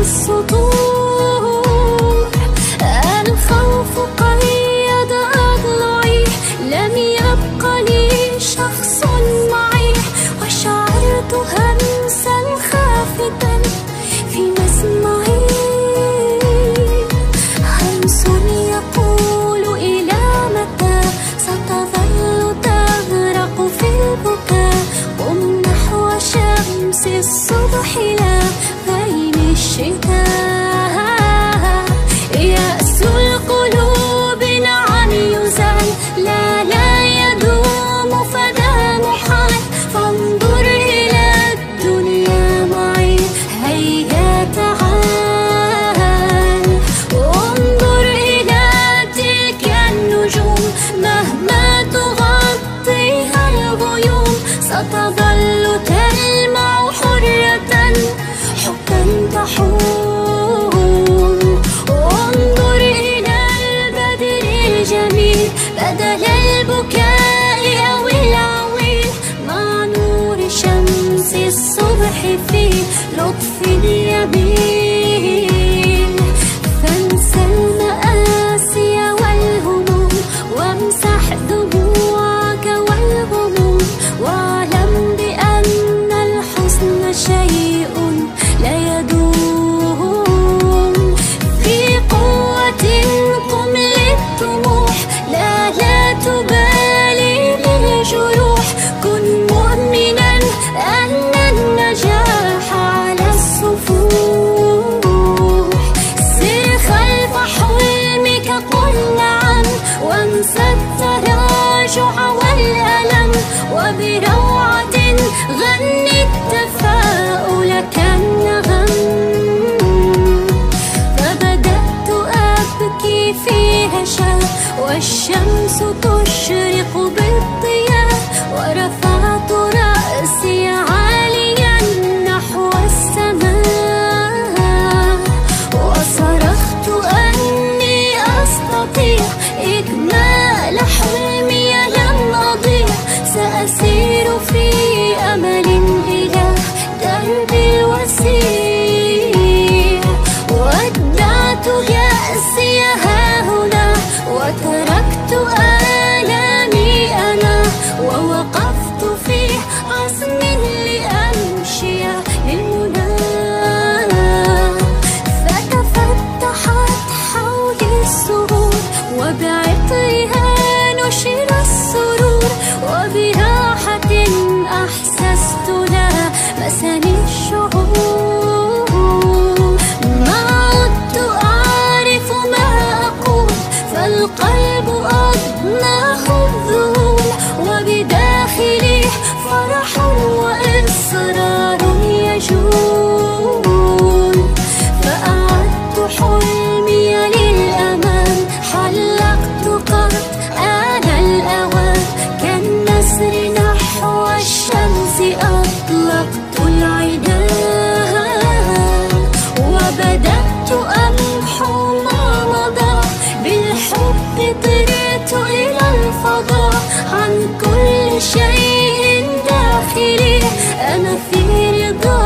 السطور. الخوف قيد أضلعي، لم يبق لي شخص معي، وشعرت همسا خافتا في مسمعي. همس يقول إلى متى ستظل تغرق في البكاء؟ قم نحو شمس الصبح لا غيم الشتاء. يأس القلوب نعم يزال، لا يدوم فدا محال. فانظر إلى الدنيا معي، هيا تعال. انظر إلى تلك النجوم، مهما تغطيها الغيوم ستظل تلمع حرة حبا تحوم. انظر إلى البدر الجميل بدل البكاء أو العويل، مع نور شمس الصبح في لطف اليمين. فانسى المآسي والهموم، وامسح دموعك والغموم، واعلم بأن الحزن شيء لا يدوم. في قوة قم للطموح، لا تبالي بالجروح. كن مؤمنا أن النجاح على الصفوح. سر خلف حلمك قل نعم، وانسى التراجع والألم، وبروعة غني التفاؤل كالنغم. فبدأت أبكي في هشاء، والشمس تشرق بالضياء، ورفعت رأسي عاليا نحو السماء، وصرخت أني أستطيع إكمال حلمي، لن أضيع. سأسير في أمل إلى درب الوسيع. ودعت يأسي هاهنا، وتركت آلامي أنا، ووقفت في عزم لأمشي للمنى. فتفتحت حولي السرور، وبعطرها نشر السرور، وبراحة أحسست لها مسني الشعور. ما عدت أعرف ما أقول، فالقلب أضناه الذهول، وبداخلي فرح وإصرار يجول. فأعدت حلمي للأمان، حلقت قد آن الأوان. كالنسر نحو الشمس أطلقت العنان، وبدأت أمحو ما مضى. بالحب طرت إلى الفضاء، عن كل شيء داخلي أنا في رضا.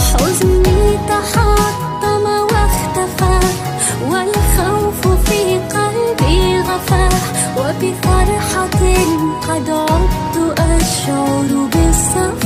حزني تحطم واختفى، والخوف في قلبي غفى، وبفرحة قد عدت أشعر بالصفا.